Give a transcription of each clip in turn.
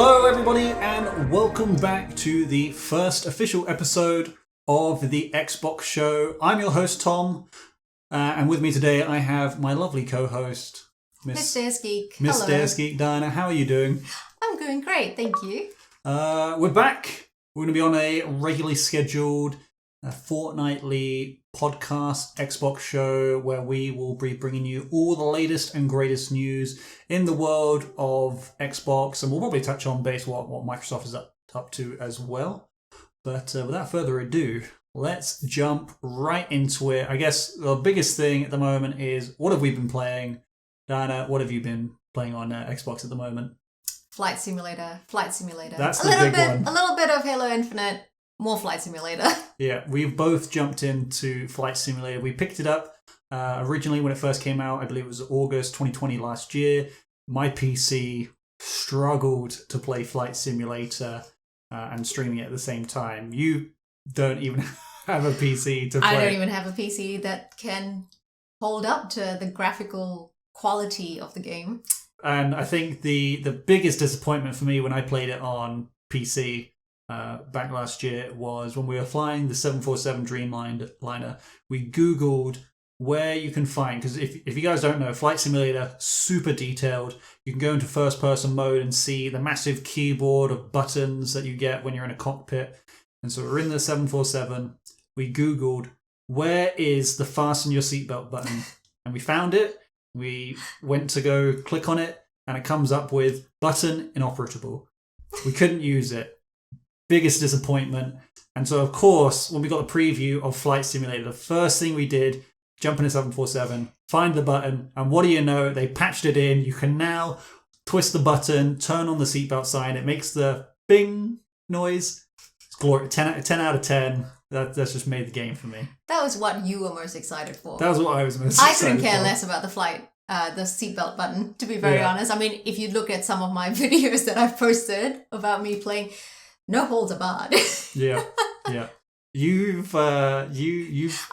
Hello everybody and welcome back to the first official episode of the Xbox show. I'm your host Tom, and with me today I have my lovely co-host Miss Dares Geek. Miss Dares Geek, Dhayana. How are you doing? I'm doing great, thank you. We're back. We're going to be on a regularly scheduled fortnightly podcast Xbox show where we will be bringing you all the latest and greatest news in the world of Xbox, and we'll probably touch on base what Microsoft is up to as well. But without further ado, let's jump right into it. I guess the biggest thing at the moment is, what have we been playing? Diana, what have you been playing on Xbox at the moment? Flight Simulator. That's the big one. A little bit of Halo Infinite. More Flight Simulator. Yeah, we've both jumped into Flight Simulator. We picked it up originally when it first came out. I believe it was August 2020 last year. My PC struggled to play Flight Simulator and streaming it at the same time. You don't even have a PC to play. I don't even have a PC that can hold up to the graphical quality of the game. And I think the biggest disappointment for me when I played it on PC back last year was when we were flying the 747 Dreamliner. We Googled where you can find, because if you guys don't know, Flight Simulator, super detailed. You can go into first person mode and see the massive keyboard of buttons that you get when you're in a cockpit. And so we're in the 747. We Googled, where is the fasten your seatbelt button? And we found it. We went to go click on it, and it comes up with button inoperable. We couldn't use it. Biggest disappointment. And so, of course, when we got the preview of Flight Simulator, the first thing we did, jump in a 747, find the button, and what do you know? They patched it in. You can now twist the button, turn on the seatbelt sign. It makes the bing noise. It's glorious. 10 out of 10. That's just made the game for me. That was what you were most excited for. That was what I was most excited for. I couldn't care less about the seatbelt button, to be very honest. I mean, if you look at some of my videos that I've posted about me playing, no holds barred. Yeah.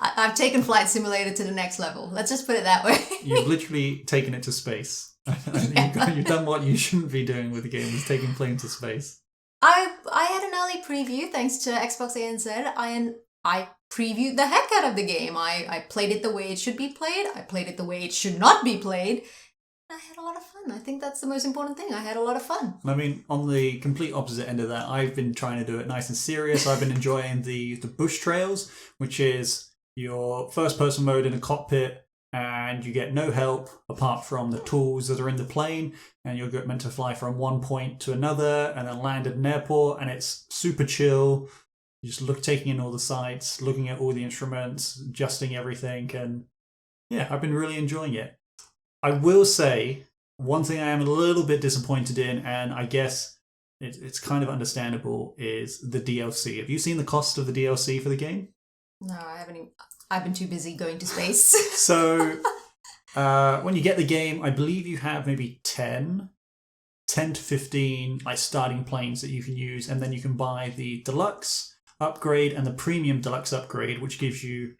I've taken Flight Simulator to the next level. Let's just put it that way. You've literally taken it to space. You've done what you shouldn't be doing with the game, is taking plane to space. I had an early preview thanks to Xbox ANZ. I previewed the heck out of the game. I played it the way it should be played. I played it the way it should not be played. I had a lot of fun. I think that's the most important thing. I had a lot of fun. I mean, on the complete opposite end of that, I've been trying to do it nice and serious. I've been enjoying the bush trails, which is your first-person mode in a cockpit, and you get no help apart from the tools that are in the plane, and you're meant to fly from one point to another and then land at an airport, and it's super chill. You just taking in all the sights, looking at all the instruments, adjusting everything, and yeah, I've been really enjoying it. I will say, one thing I am a little bit disappointed in, and I guess it's kind of understandable, is the DLC. Have you seen the cost of the DLC for the game? No, I haven't even. I've been too busy going to space. So, when you get the game, I believe you have maybe 10 to 15 starting planes that you can use, and then you can buy the deluxe upgrade and the premium deluxe upgrade, which gives you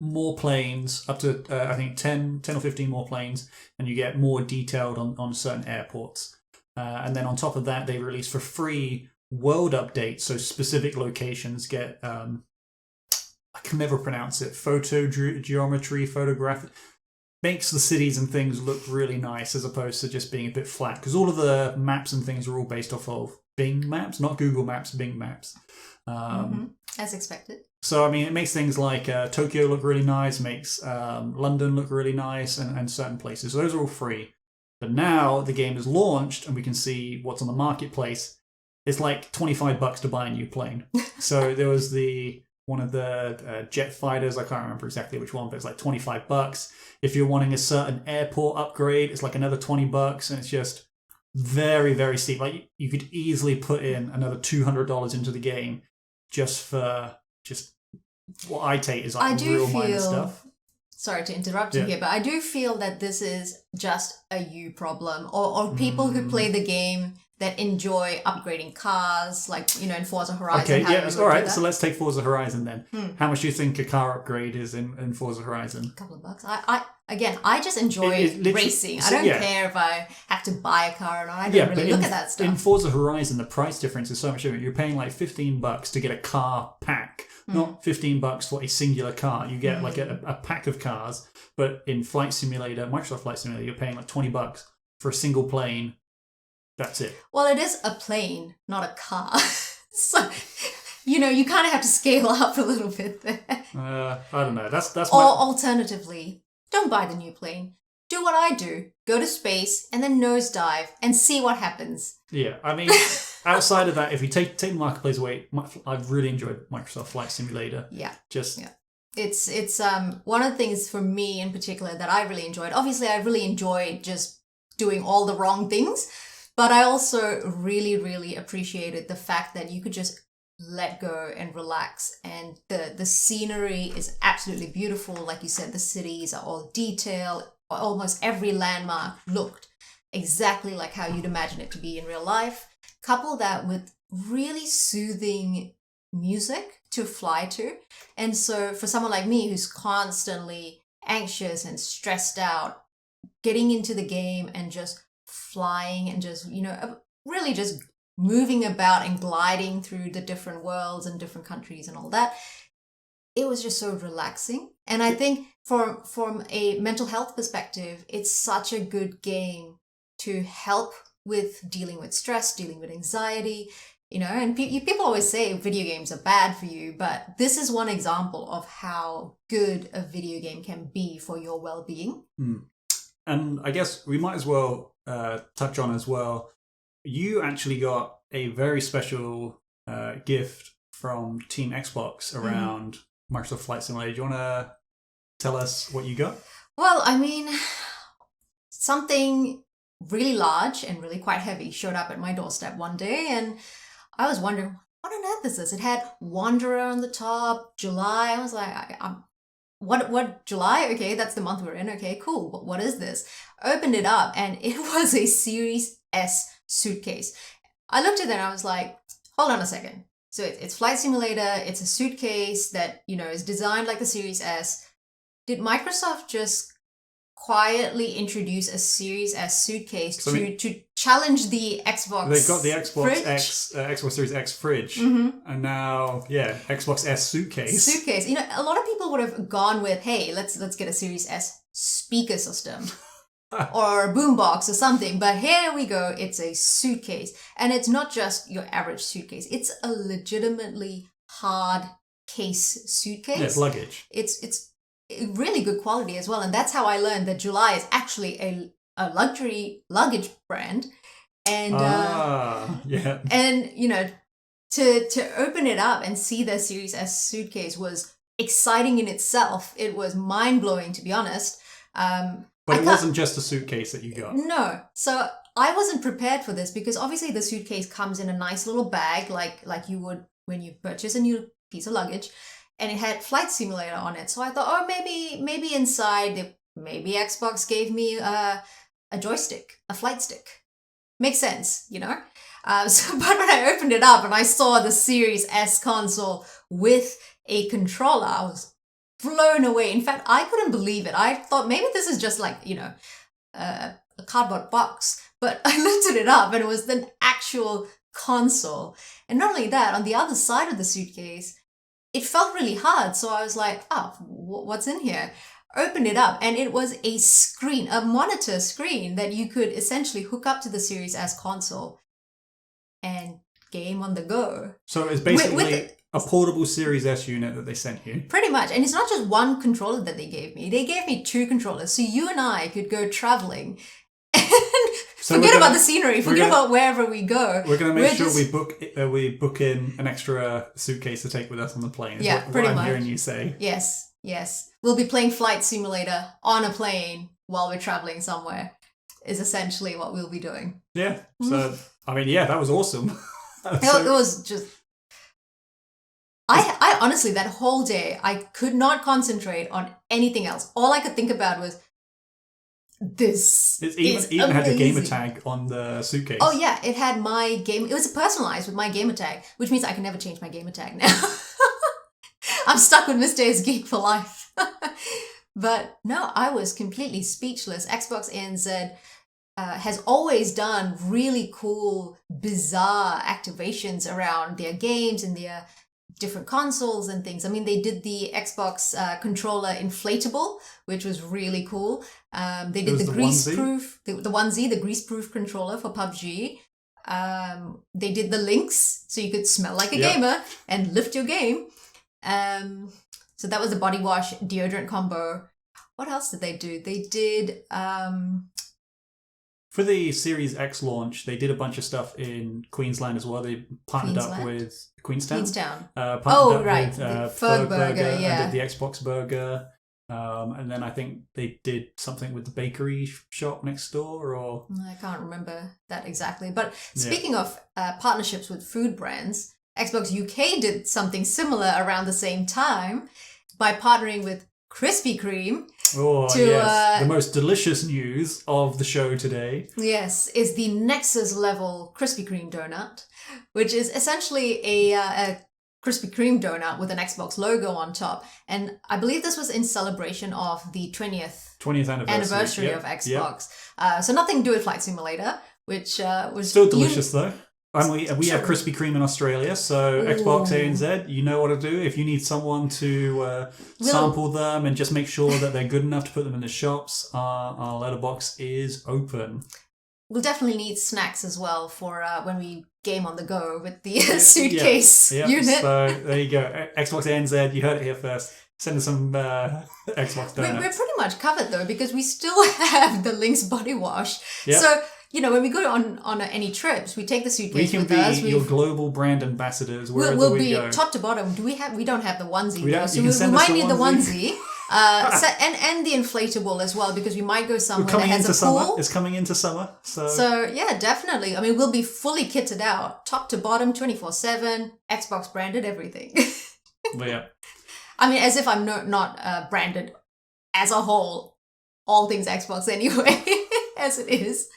more planes, up to I think 10 or 15 more planes, and you get more detailed on certain airports. And then on top of that, they release for free world updates, so specific locations get I can never pronounce it, photography, makes the cities and things look really nice as opposed to just being a bit flat, because all of the maps and things are all based off of Bing Maps, not Google Maps, Bing Maps. As expected. So, I mean, it makes things like Tokyo look really nice, makes London look really nice, and certain places. So those are all free. But now the game is launched and we can see what's on the marketplace. It's like $25 to buy a new plane. So there was one of the jet fighters, I can't remember exactly which one, but it's like $25. If you're wanting a certain airport upgrade, it's like another $20, and it's just very, very steep. Like, you could easily put in another $200 into the game just for what I take is like real minor stuff. Sorry to interrupt you here, but I do feel that this is just a you problem, or people who play the game that enjoy upgrading cars, like, in Forza Horizon. Okay, yeah, all right. So let's take Forza Horizon then. How much do you think a car upgrade is in Forza Horizon? A couple of bucks. I Again, I just enjoy racing. I don't care if I have to buy a car or not. I don't really look at that stuff. In Forza Horizon, the price difference is so much different. You're paying like $15 to get a car pack, not $15 for a singular car. You get like a pack of cars. But in Flight Simulator, Microsoft Flight Simulator, you're paying like $20 for a single plane. That's it. Well, it is a plane, not a car. So, you kind of have to scale up a little bit there. I don't know. That's Or alternatively, don't buy the new plane. Do what I do. Go to space and then nosedive and see what happens. Yeah, I mean, outside of that, if you take the marketplace away, I've really enjoyed Microsoft Flight Simulator. Yeah. Just... Yeah. It's one of the things for me in particular that I really enjoyed. Obviously, I really enjoyed just doing all the wrong things, but I also really, really appreciated the fact that you could just let go and relax. And the scenery is absolutely beautiful. Like you said, the cities are all detailed. Almost every landmark looked exactly like how you'd imagine it to be in real life. Couple that with really soothing music to fly to. And so for someone like me who's constantly anxious and stressed out, getting into the game and just flying and just, really just moving about and gliding through the different worlds and different countries and all that, it was just so relaxing. And I think from a mental health perspective, it's such a good game to help with dealing with stress, dealing with anxiety. And people always say video games are bad for you, but this is one example of how good a video game can be for your well-being. And I guess we might as well touch on as well, you actually got a very special gift from Team Xbox around Microsoft Flight Simulator. Do you want to tell us what you got? Well, I mean, something really large and really quite heavy showed up at my doorstep one day, and I was wondering, what on earth is this? It had Wanderer on the top, July. I was like, what July? Okay, that's the month we're in. Okay, cool. What is this? Opened it up, and it was a Series S suitcase. I looked at it and I was like, hold on a second. So it's Flight Simulator. It's a suitcase that, is designed like the Series S. Did Microsoft just quietly introduce a Series S suitcase to challenge the Xbox? They've got the Xbox fridge? Xbox Series X fridge, and now Xbox S suitcase. Suitcase. A lot of people would have gone with, hey, let's get a Series S speaker system or a boombox or something. But here we go. It's a suitcase, and it's not just your average suitcase. It's a legitimately hard case suitcase. Yeah, it's luggage. It's really good quality as well, and that's how I learned that July is actually a luxury luggage brand. And and to open it up and see the Series S suitcase was exciting in itself. It was mind blowing, to be honest. But it wasn't just a suitcase that you got. No, so I wasn't prepared for this because obviously the suitcase comes in a nice little bag, like you would when you purchase a new piece of luggage. And it had Flight Simulator on it. So I thought, maybe inside, maybe Xbox gave me a joystick, a flight stick. Makes sense, but when I opened it up and I saw the Series S console with a controller, I was blown away. In fact, I couldn't believe it. I thought maybe this is just like, a cardboard box. But I lifted it up and it was an actual console. And not only that, on the other side of the suitcase, it felt really hard. So I was like, what's in here? Opened it up and it was a monitor screen that you could essentially hook up to the Series S console and game on the go. So it's basically a portable Series S unit that they sent you. Pretty much. And it's not just one controller that they gave me. They gave me 2 controllers. So you and I could go traveling and forget about the scenery, forget about wherever we go. We're going to make sure we book in an extra suitcase to take with us on the plane. Is pretty much. I'm hearing you say. Yes. We'll be playing Flight Simulator on a plane while we're traveling somewhere, is essentially what we'll be doing. Yeah. So, that was awesome. It was just... I honestly, that whole day, I could not concentrate on anything else. All I could think about was, this even had the gamer tag on the suitcase. Oh yeah, it had my game. It was personalized with my gamer tag, which means I can never change my gamer tag now. I'm stuck with Mr. S Geek for life. But no, I was completely speechless. Xbox ANZ has always done really cool, bizarre activations around their games and their different consoles and things. I mean, they did the Xbox controller inflatable, which was really cool. They did the grease-proof, the onesie, the grease-proof controller for PUBG. They did the links, so you could smell like a gamer and lift your game. So that was the body wash deodorant combo. What else did they do? They did... For the Series X launch, they did a bunch of stuff in Queensland as well. They partnered up with Queenstown. Partnered up with the Ferg Burger, and did the Xbox Burger. And then I think they did something with the bakery shop next door, or... I can't remember that exactly. But speaking of partnerships with food brands, Xbox UK did something similar around the same time by partnering with Krispy Kreme. Oh, yes. The most delicious news of the show today. Yes, is the Nexus level Krispy Kreme donut, which is essentially a Krispy Kreme donut with an Xbox logo on top. And I believe this was in celebration of the 20th anniversary of Xbox. So nothing to do with Flight Simulator, which was... Still delicious, though. And we have Krispy Kreme in Australia, so Xbox ANZ, you know what to do. If you need someone to sample them and just make sure that they're good enough to put them in the shops, our letterbox is open. We'll definitely need snacks as well for when we game on the go with the Suitcase unit. So there you go. Xbox ANZ, you heard it here first. Send us some Xbox donuts. We're pretty much covered, though, because we still have the Lynx body wash. Yep. So... when we go on any trips, we take the Suitcase with us. We can be your global brand ambassadors wherever we'll we go. Be top to bottom. We don't have the onesie, we might need the onesie. And the inflatable as well, because we might go somewhere that has a pool. It's coming into summer. So yeah, definitely. I mean, we'll be fully kitted out, top to bottom, 24/7, Xbox branded, everything. But yeah. I mean, as if I'm not branded as a whole, all things Xbox anyway, as it is.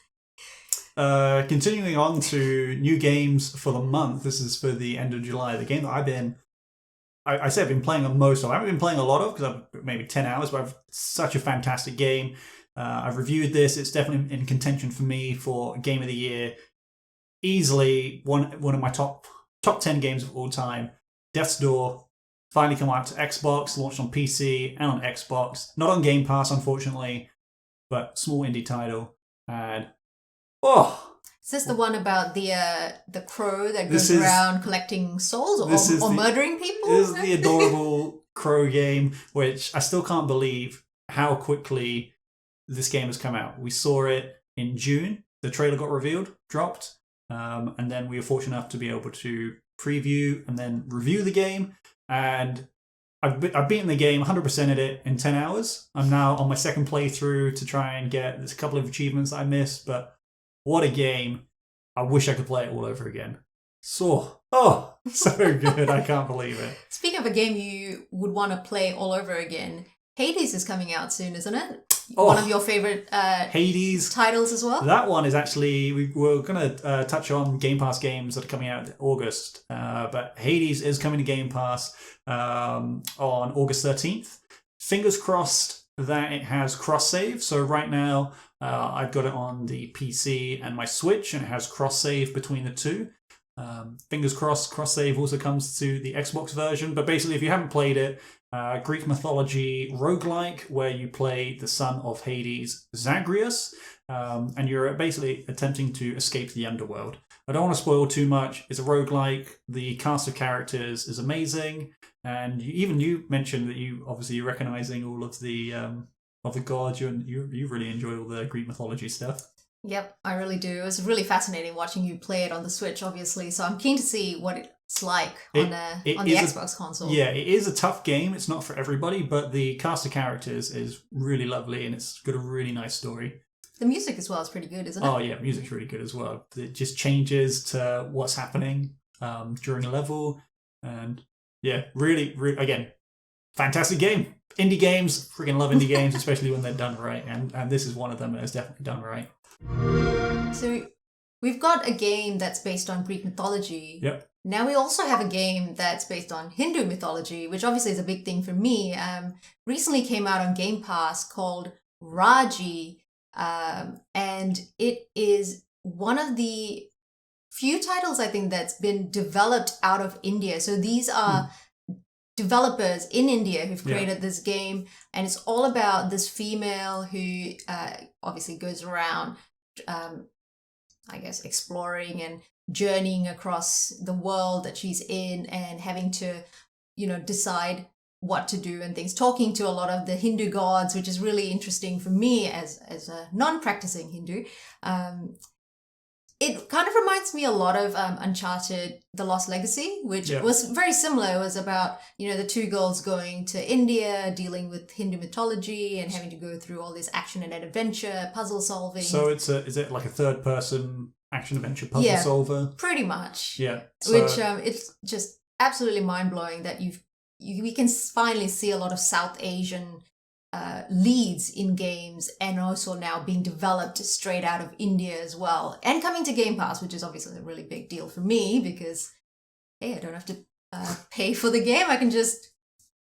Continuing on to new games for the month. This is for the end of July. The game that I've been playing on most of. I haven't been playing a lot of because I've maybe 10 hours, but I've such a fantastic game. I've reviewed this. It's definitely in contention for me for Game of the Year. Easily one of my top 10 games of all time. Death's Door finally come out to Xbox, launched on PC and on Xbox. Not on Game Pass, unfortunately, but small indie title. And is this the one about the crow that goes around collecting souls or murdering people? This is the adorable crow game, which I still can't believe how quickly this game has come out. We saw it in June. The trailer got dropped, and then we were fortunate enough to be able to preview and then review the game. And I've beaten the game, 100%ed it in 10 hours. I'm now on my second playthrough to try and get... There's a couple of achievements that I missed, but... What a game. I wish I could play it all over again. So good. I can't believe it. Speaking of a game you would want to play all over again, Hades is coming out soon, isn't it? One of your favorite Hades titles as well? That one is actually... We're going to touch on Game Pass games that are coming out in August. But Hades is coming to Game Pass on August 13th. Fingers crossed that it has cross-save. So right now... I've got it on the PC and my Switch, and it has cross-save between the two. Fingers crossed, cross-save also comes to the Xbox version. But basically, if you haven't played it, Greek mythology roguelike, where you play the son of Hades, Zagreus, and you're basically attempting to escape the underworld. I don't want to spoil too much. It's a roguelike. The cast of characters is amazing. And you mentioned that you're recognizing all of the gods. You really enjoy all the Greek mythology stuff. Yep, I really do. It was really fascinating watching you play it on the Switch, obviously. So I'm keen to see what it's like on the Xbox console. Yeah, it is a tough game. It's not for everybody, but the cast of characters is really lovely, and it's got a really nice story. The music as well is pretty good, isn't it? Oh yeah, music's really good as well. It just changes to what's happening during a level, and yeah, really, again, fantastic game. Indie games, freaking love indie games, especially when they're done right, and this is one of them that is definitely done right. So we've got a game that's based on Greek mythology. Yep. Now we also have a game that's based on Hindu mythology, which obviously is a big thing for me. Recently came out on Game Pass called Raji, and it is one of the few titles I think that's been developed out of India. So these are developers in India who've created this game, and it's all about this female who obviously goes around, I guess, exploring and journeying across the world that she's in and having to, decide what to do and things, talking to a lot of the Hindu gods, which is really interesting for me as a non-practicing Hindu. It kind of reminds me a lot of Uncharted: The Lost Legacy, which was very similar. It was about, the two girls going to India, dealing with Hindu mythology and having to go through all this action and adventure, puzzle solving. So is it like a third-person action-adventure puzzle solver? Pretty much. Yeah. Which it's just absolutely mind-blowing that we can finally see a lot of South Asian leads in games, and also now being developed straight out of India as well, and coming to Game Pass, which is obviously a really big deal for me because, hey, I don't have to pay for the game. I can just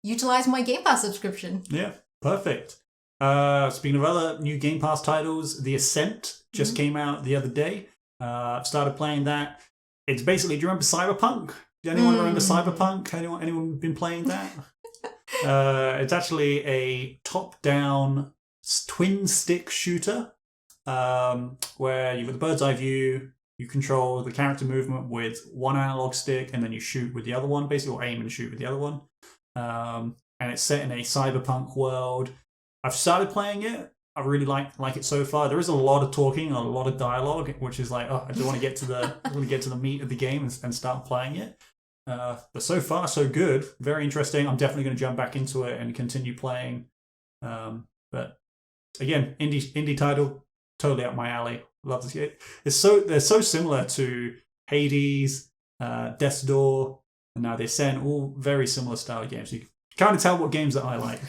utilize my Game Pass subscription. Yeah, perfect. Speaking of other new Game Pass titles, The Ascent just came out the other day. I've started playing that. It's basically, do you remember Cyberpunk? Does anyone remember Cyberpunk? Anyone been playing that? It's actually a top-down twin stick shooter where you've got the bird's eye view. You control the character movement with one analog stick, and then you shoot with the other one, basically, or aim and shoot with the other one. And it's set in a cyberpunk world. I've started playing it. I really like it so far. There is a lot of talking and a lot of dialogue, which is like, I do want to get to the meat of the game and start playing it. But so far, so good. Very interesting. I'm definitely going to jump back into it and continue playing. But again, indie title, totally up my alley. Love this game. They're so similar to Hades, Death's Door, and now The Ascent. All very similar style games. You can kind of tell what games that I like.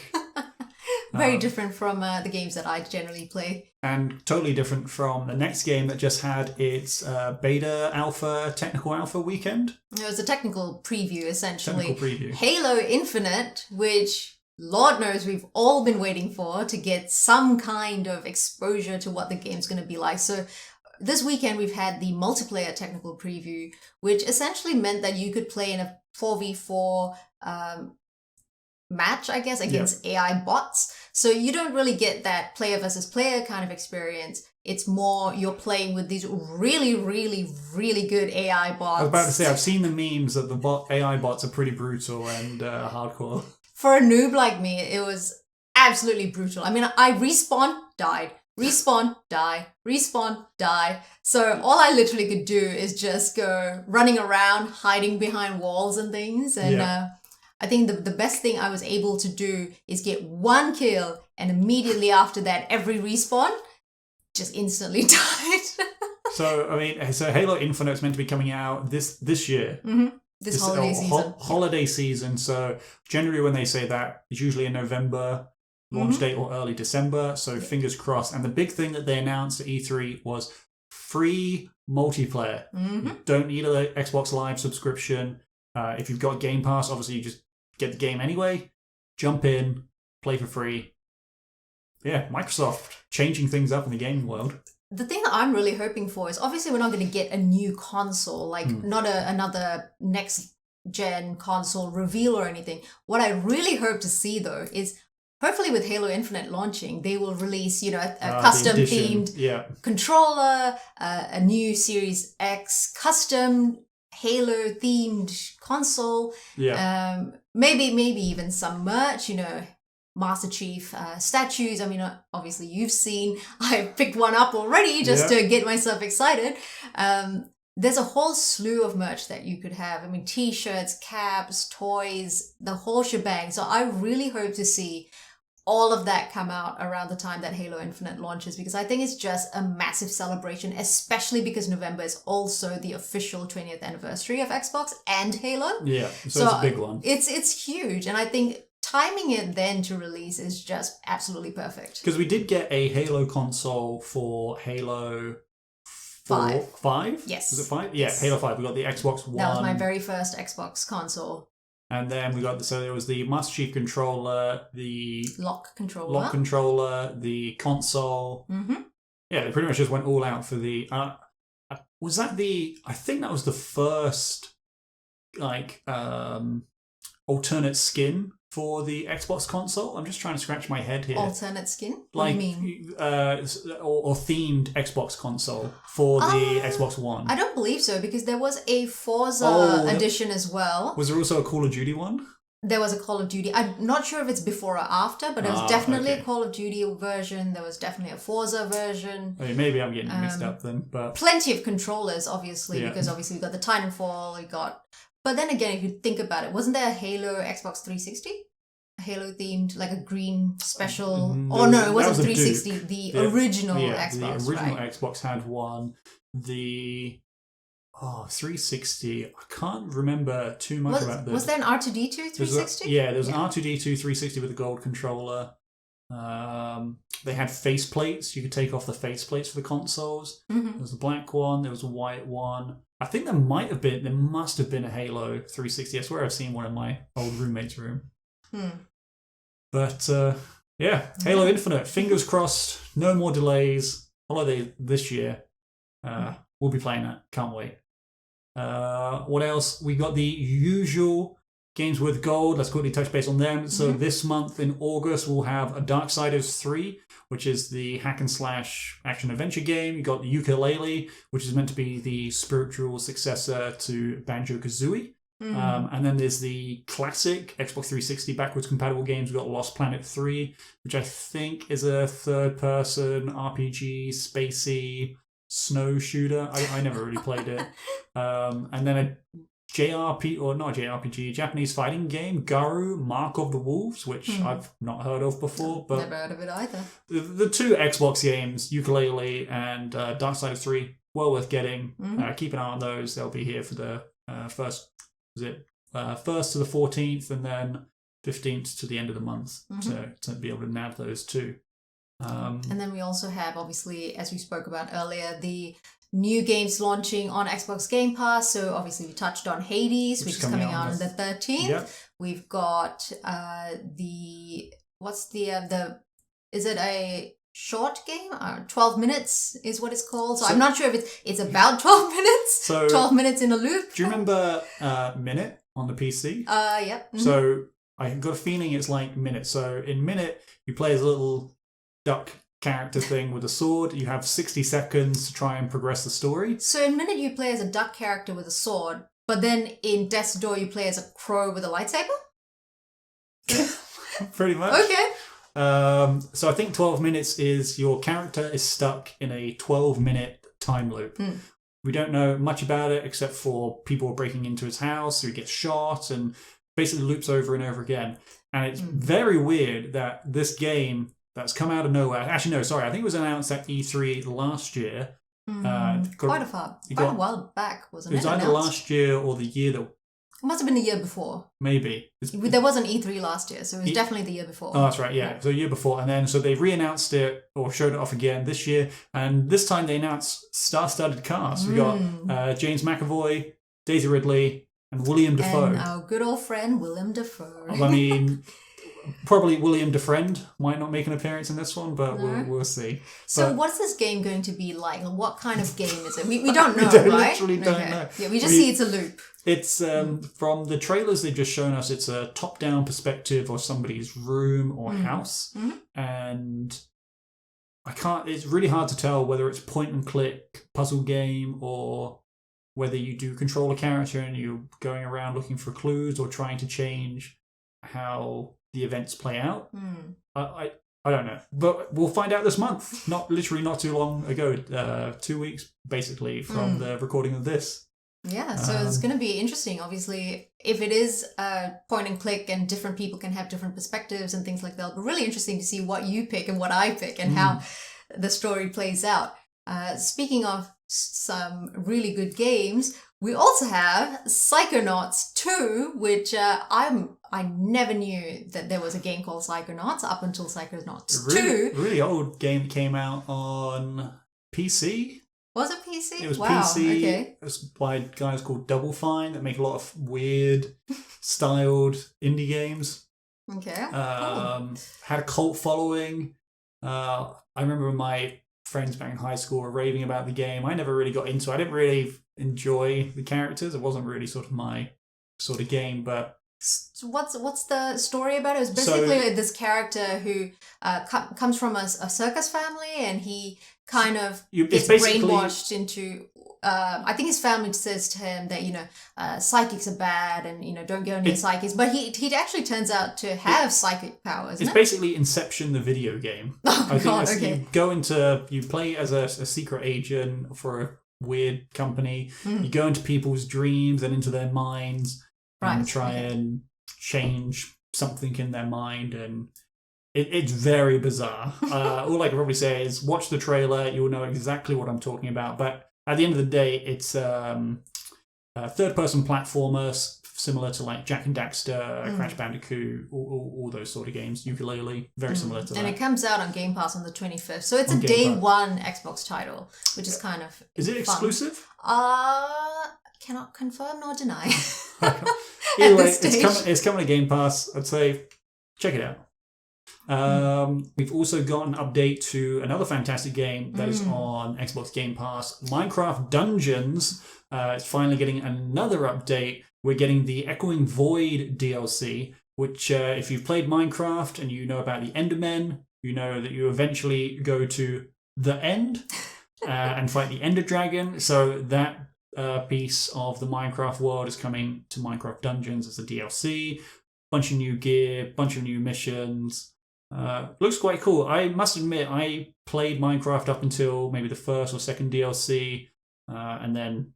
Very different from the games that I generally play. And totally different from the next game that just had its technical alpha weekend. It was a technical preview, essentially. Technical preview. Halo Infinite, which Lord knows we've all been waiting for to get some kind of exposure to what the game's going to be like. So this weekend we've had the multiplayer technical preview, which essentially meant that you could play in a 4v4 match, I guess, against AI bots. So you don't really get that player versus player kind of experience. It's more you're playing with these really, really, really good AI bots. I was about to say, I've seen the memes that the AI bots are pretty brutal and hardcore. For a noob like me, it was absolutely brutal. I mean, I respawned, died, respawn, die, respawn, die. So all I literally could do is just go running around, hiding behind walls and things. And I think the best thing I was able to do is get one kill, and immediately after that, every respawn just instantly died. So, I mean, Halo Infinite's meant to be coming out this year. Mm-hmm. This holiday season. Holiday season. So generally when they say that, it's usually a November launch date or early December. So fingers crossed. And the big thing that they announced at E3 was free multiplayer. Mm-hmm. You don't need an Xbox Live subscription. If you've got Game Pass, obviously you just get the game anyway. Jump in, play for free. Yeah, Microsoft changing things up in the gaming world. The thing that I'm really hoping for is obviously we're not going to get a new console, like not another next gen console reveal or anything. What I really hope to see though is hopefully with Halo Infinite launching, they will release, a custom themed controller, a new Series X custom Halo themed console. Yeah. Maybe even some merch, Master Chief statues. I mean, obviously you've seen, I picked one up already just to get myself excited. There's a whole slew of merch that you could have. I mean, t-shirts, caps, toys, the whole shebang. So I really hope to see all of that come out around the time that Halo Infinite launches, because I think it's just a massive celebration, especially because November is also the official 20th anniversary of Xbox and Halo. Yeah, so it's a big one. It's huge, and I think timing it then to release is just absolutely perfect. Because we did get a Halo console for Halo 5. Yes. Was it 5? Yeah, Yes. Halo 5. We got the Xbox One. That was my very first Xbox console. And then we got so there was the Master Chief controller, the lock controller, the console. Mm-hmm. Yeah, they pretty much just went all out for the. Was that the? I think that was the first, like, alternate skin for the Xbox console. I'm just trying to scratch my head here. Alternate skin? What do you mean? Or themed Xbox console for the Xbox One. I don't believe so, because there was a Forza edition as well. Was there also a Call of Duty one? There was a Call of Duty. I'm not sure if it's before or after, but there was definitely a Call of Duty version. There was definitely a Forza version. I mean, maybe I'm getting mixed up then. But plenty of controllers, obviously, because obviously we got the Titanfall, we got... But then again, if you think about it, wasn't there a Halo Xbox 360? A Halo themed, like a green special... Oh no, it wasn't 360. The original Xbox, the original Xbox had one. The... 360. I can't remember too much about this. Was there an R2D2 360? There's an R2D2 360 with a gold controller. They had faceplates. You could take off the faceplates for the consoles. Mm-hmm. There was a black one. There was a white one. I think there must have been a Halo 360. I swear I've seen one in my old roommate's room. But Halo Infinite. Fingers crossed. No more delays. Holiday this year. We'll be playing that. Can't wait. What else? We got the usual games with gold. Let's quickly touch base on them. So this month in August, we'll have a Darksiders 3, which is the hack and slash action adventure game. You got the Yooka-Laylee, which is meant to be the spiritual successor to Banjo-Kazooie. And then there's the classic Xbox 360 backwards compatible games. We've got Lost Planet 3, which I think is a third-person RPG, spacey snow shooter. I never really played it. And then a Japanese fighting game, Garu, Mark of the Wolves, which I've not heard of before. But never heard of it either. The two Xbox games, Yooka-Laylee and Darksiders 3, well worth getting. Keep an eye on those. They'll be here for the first to the 14th and then 15th to the end of the month to be able to nab those too. And then we also have, obviously, as we spoke about earlier, the new games launching on Xbox Game Pass. So obviously we touched on Hades, which is coming out on the 13th. Yep. We've got is it a short game? 12 minutes is what it's called. So I'm not sure if it's about 12 minutes. So 12 minutes in a loop. Do you remember Minute on the PC? Yep. Mm-hmm. So I got a feeling it's like Minute. So in Minute, you play as a little duck character thing with a sword. You have 60 seconds to try and progress the story. So in Minute, you play as a duck character with a sword, but then in Death's Door, you play as a crow with a lightsaber? Pretty much. Okay. So I think 12 minutes is your character is stuck in a 12-minute time loop. We don't know much about it except for people breaking into his house, so he gets shot and basically loops over and over again. And it's very weird that this game that's come out of nowhere. Actually, no, sorry. I think it was announced at E3 last year. Quite a while back, wasn't it? It was either last year or the year that... It must have been the year before. Maybe. There was an E3 last year, so it was definitely the year before. Oh, that's right, yeah. So the year before. And then, so they re-announced it, or showed it off again this year. And this time they announced star-studded cast. We got James McAvoy, Daisy Ridley, and William Dafoe. And our good old friend, William Dafoe. I mean... Probably William Defriend might not make an appearance in this one, but we'll see. So what's this game going to be like? What kind of game is it? We don't know, we right? literally don't know. Yeah, we just see it's a loop. It's from the trailers they've just shown us, it's a top-down perspective of somebody's room or house. And it's really hard to tell whether it's point-and-click puzzle game or whether you do control a character and you're going around looking for clues or trying to change how the events play out. I don't know, but we'll find out this month. Not too long ago, 2 weeks basically from the recording of this. Yeah, so it's going to be interesting. Obviously, if it is point and click and different people can have different perspectives and things like that, it'll be really interesting to see what you pick and what I pick and how the story plays out. Speaking of some really good games, we also have Psychonauts 2, which I never knew that there was a game called Psychonauts up until Psychonauts 2. Really old game that came out on PC. Was it PC? It was wow, PC. Okay. It was by guys called Double Fine that make a lot of weird, styled indie games. Okay. Had a cult following. I remember my friends back in high school were raving about the game. I never really got into it. I didn't really enjoy the characters. It wasn't really sort of my sort of game, but... So what's the story about it? It's basically this character who comes from a circus family, and he kind of gets brainwashed into... I think his family says to him that, psychics are bad and, don't go near psychics. But he actually turns out to have psychic powers, It's basically Inception, the video game. Oh, God, okay. You play as a secret agent for a weird company. You go into people's dreams and into their minds and try and change something in their mind. And it's very bizarre. All I can probably say is watch the trailer. You'll know exactly what I'm talking about. But at the end of the day, it's a third-person platformer similar to like Jak and Daxter, Crash Bandicoot, all those sort of games. Ukulele, very similar to that. And it comes out on Game Pass on the 25th. So it's a day one Xbox title, which is kind of Is it exclusive? Cannot confirm nor deny. Either way, it's coming to Game Pass. I'd say check it out. We've also got an update to another fantastic game that is on Xbox Game Pass, Minecraft Dungeons. It's finally getting another update. We're getting the Echoing Void DLC, which if you've played Minecraft and you know about the Endermen, you know that you eventually go to the end and fight the Ender Dragon. So that piece of the Minecraft world is coming to Minecraft Dungeons as a DLC. Bunch of new gear, bunch of new missions. Looks quite cool. I must admit, I played Minecraft up until maybe the first or second DLC, and then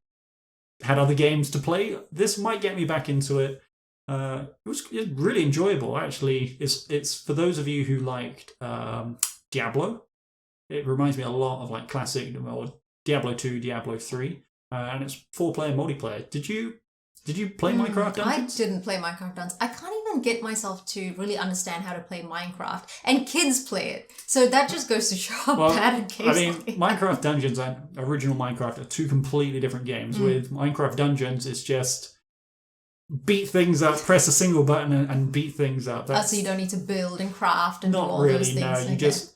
had other games to play. This might get me back into it. It's really enjoyable, actually. It's for those of you who liked Diablo. It reminds me a lot of like classic Diablo 2, Diablo 3, and it's 4-player multiplayer. Did you play Minecraft Dungeons? I didn't play Minecraft Dungeons. I can't even get myself to really understand how to play Minecraft. And kids play it. So that just goes to show how bad it games. I mean, Minecraft Dungeons and original Minecraft are two completely different games. With Minecraft Dungeons, it's just beat things up, press a single button and beat things up. So you don't need to build and craft and do all those things. No, you just...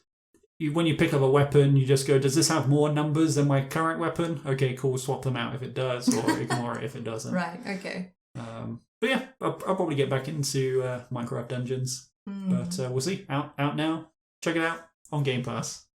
when you pick up a weapon, you just go, does this have more numbers than my current weapon? Okay, cool, swap them out if it does, or ignore it if it doesn't. Right, okay. But yeah, I'll probably get back into Minecraft Dungeons. But we'll see. Out now. Check it out on Game Pass.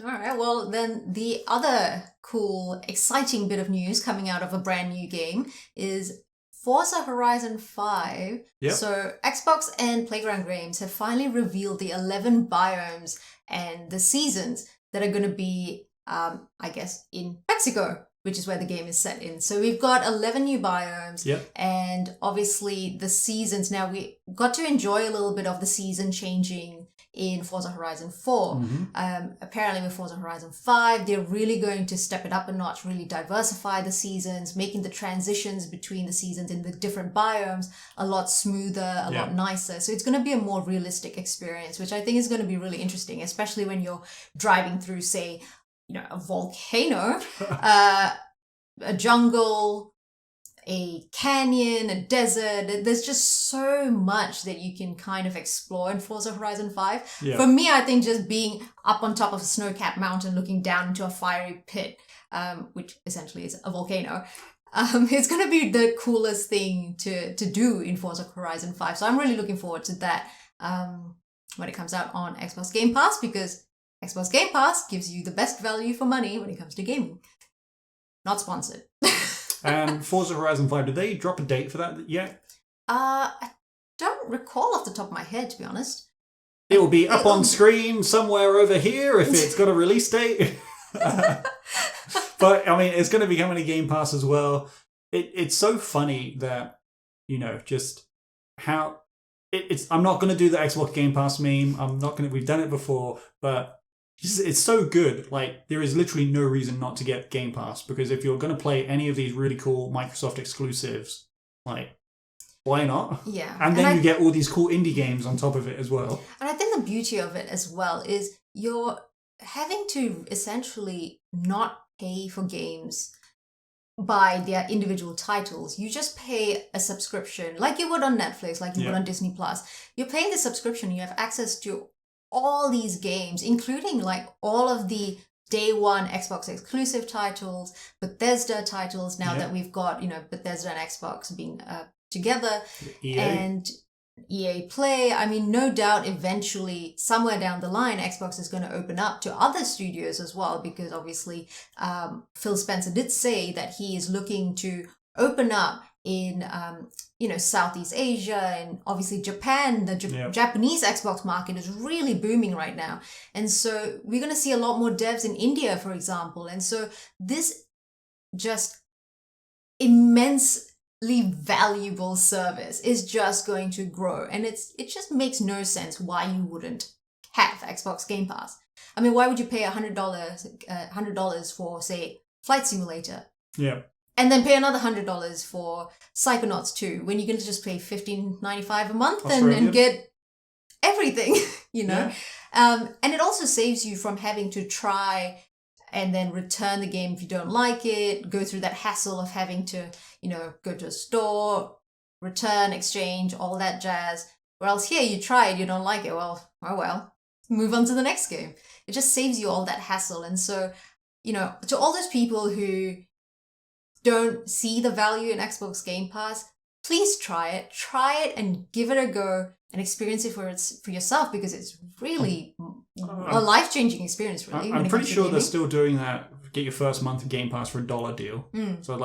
All right, well, then the other cool, exciting bit of news coming out of a brand new game is Forza Horizon 5. Yep. So Xbox and Playground Games have finally revealed the 11 biomes and the seasons that are going to be, I guess, in Mexico, which is where the game is set in. So we've got 11 new biomes, and obviously the seasons. Now we got to enjoy a little bit of the season changing in Forza Horizon 4. Apparently with Forza Horizon 5, they're really going to step it up a notch, really diversify the seasons, making the transitions between the seasons in the different biomes a lot smoother, a lot nicer. So it's going to be a more realistic experience, which I think is going to be really interesting, especially when you're driving through, say, a volcano, a jungle, a canyon, a desert. There's just so much that you can kind of explore in Forza Horizon 5. For me, I think just being up on top of a snow-capped mountain looking down into a fiery pit, which essentially is a volcano, it's going to be the coolest thing to do in Forza Horizon 5. So I'm really looking forward to that when it comes out on Xbox Game Pass, because Xbox Game Pass gives you the best value for money when it comes to gaming. Not sponsored. And Forza Horizon 5, did they drop a date for that yet? I don't recall off the top of my head, to be honest. It will be up on screen somewhere over here if it's got a release date. But, I mean, it's going to be coming to Game Pass as well. It's so funny that, just how... I'm not going to do the Xbox Game Pass meme. We've done it before, but... It's so good. Like, there is literally no reason not to get Game Pass, because if you're going to play any of these really cool Microsoft exclusives, like, why not? Yeah. And then you get all these cool indie games on top of it as well. And I think the beauty of it as well is you're having to essentially not pay for games by their individual titles. You just pay a subscription like you would on Netflix, like you would on Disney Plus. You're paying the subscription, you have access to all these games, including like all of the day one Xbox exclusive titles, Bethesda titles, now that we've got, Bethesda and Xbox being together, EA. and EA Play. I mean, no doubt eventually, somewhere down the line, Xbox is going to open up to other studios as well, because obviously Phil Spencer did say that he is looking to open up in Southeast Asia, and obviously Japan. The Japanese Xbox market is really booming right now, and so we're going to see a lot more devs in India, for example. And so this just immensely valuable service is just going to grow, and it just makes no sense why you wouldn't have Xbox Game Pass. I mean, why would you pay $100 for, say, Flight Simulator? Yeah. And then pay another $100 for Psychonauts 2, when you can just pay $15.95 a month and get everything, Yeah. And it also saves you from having to try and then return the game if you don't like it, go through that hassle of having to, go to a store, return, exchange, all that jazz. Or else here, you try it, you don't like it, well, move on to the next game. It just saves you all that hassle. And so, to all those people who don't see the value in Xbox Game Pass, please try it and give it a go and experience it for yourself, because it's really a life-changing experience, really. I'm pretty sure they're still doing that. Get your first month of Game Pass for $1 deal. So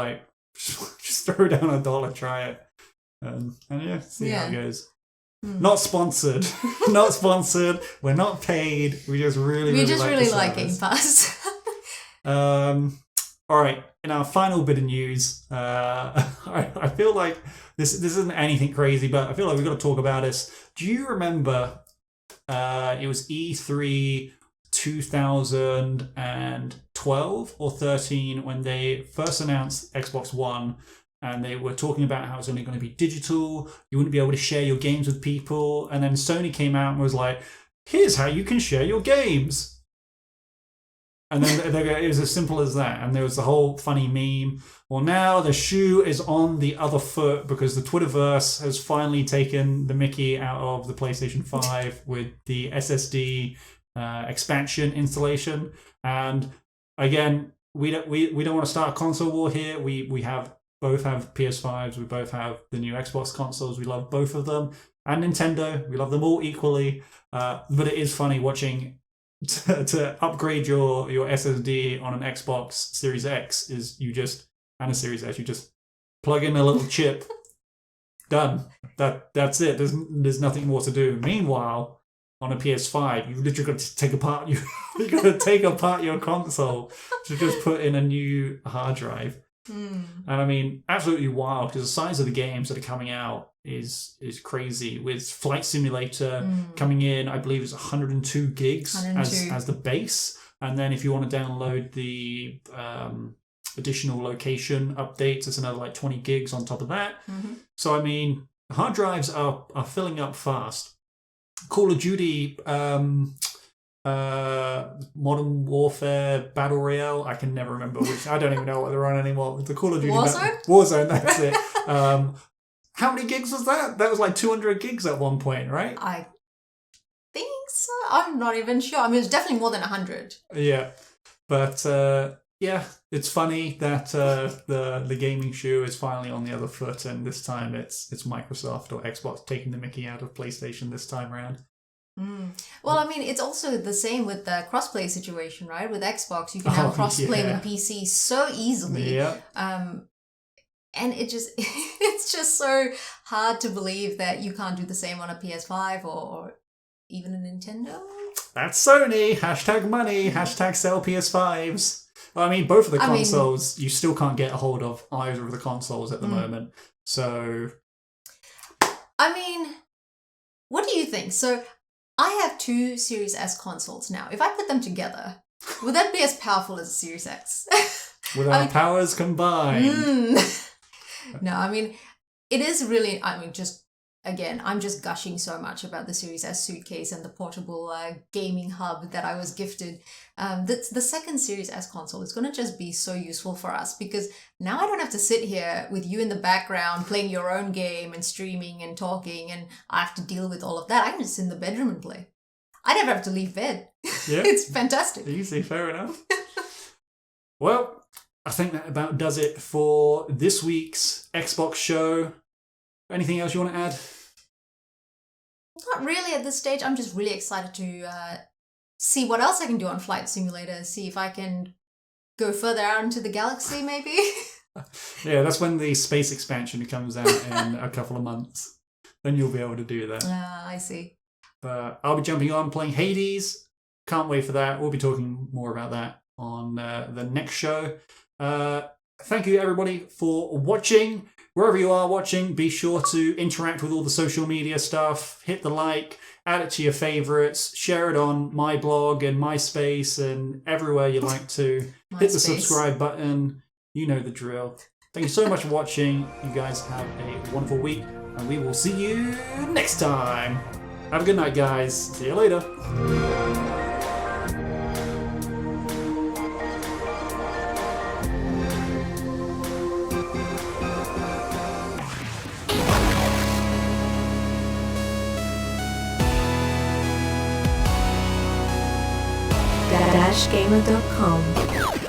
just throw down $1, try it, and see how it goes. Not sponsored. Not sponsored. We're not paid. We just really like Game Pass. All right, in our final bit of news, I feel like this isn't anything crazy, but I feel like we've got to talk about this. Do you remember it was E3 2012 or 13 when they first announced Xbox One, and they were talking about how it's only going to be digital, you wouldn't be able to share your games with people, and then Sony came out and was like, here's how you can share your games. And then it was as simple as that. And there was the whole funny meme. Well, now the shoe is on the other foot, because the Twitterverse has finally taken the mickey out of the PlayStation 5 with the SSD expansion installation. And again, we don't want to start a console war here. We both have PS5s. We both have the new Xbox consoles. We love both of them. And Nintendo. We love them all equally. But it is funny watching... To upgrade your SSD on an Xbox Series X and a Series S, you just plug in a little chip. Done. That's it. There's nothing more to do. Meanwhile, on a PS5, you literally got to take apart you got to take apart your console to just put in a new hard drive. And I mean, absolutely wild, because the size of the games that are coming out is crazy. With Flight Simulator coming in, I believe it's 102 gigs as the base, and then if you want to download the additional location updates, it's another like 20 gigs on top of that. So I mean, hard drives are filling up fast. Call of Duty Modern Warfare Battle Royale, I can never remember which. I don't even know what they're on anymore. The Call of Duty Warzone, that's it. How many gigs was that? That was like 200 gigs at one point, right? I think so. I'm not even sure. I mean, it's definitely more than 100. Yeah. But it's funny that the gaming shoe is finally on the other foot, and this time it's Microsoft or Xbox taking the mickey out of PlayStation this time around. Well, I mean, it's also the same with the crossplay situation, right? With Xbox, you can now crossplay with PC so easily. Yeah. And it's just so hard to believe that you can't do the same on a PS5 or even a Nintendo. That's Sony. # money. # sell PS5s. Well, I mean, both of the consoles, you still can't get a hold of either of the consoles at the moment. So, I mean, what do you think? So, I have 2 Series S consoles now. If I put them together, would that be as powerful as a Series X? With our powers combined. No, I mean, it is really, just again, I'm just gushing so much about the Series S Suitcase and the portable gaming hub that I was gifted. The second Series S console is going to just be so useful for us because now I don't have to sit here with you in the background playing your own game and streaming and talking, and I have to deal with all of that. I can just sit in the bedroom and play. I never have to leave bed. Yeah. It's fantastic. Easy, fair enough. Well, I think that about does it for this week's Xbox show. Anything else you want to add? Not really at this stage. I'm just really excited to see what else I can do on Flight Simulator. See if I can go further out into the galaxy, maybe. Yeah, that's when the space expansion comes out in a couple of months. Then you'll be able to do that. I see. But I'll be jumping on playing Hades. Can't wait for that. We'll be talking more about that on the next show. Thank you, everybody, for watching. Wherever you are watching, be sure to interact with all the social media stuff. Hit the like, add it to your favorites, share it on my blog and MySpace and everywhere you like to. Hit the subscribe button. You know the drill. Thank you so much for watching. You guys have a wonderful week, and we will see you next time. Have a good night, guys. See you later. Gamer.com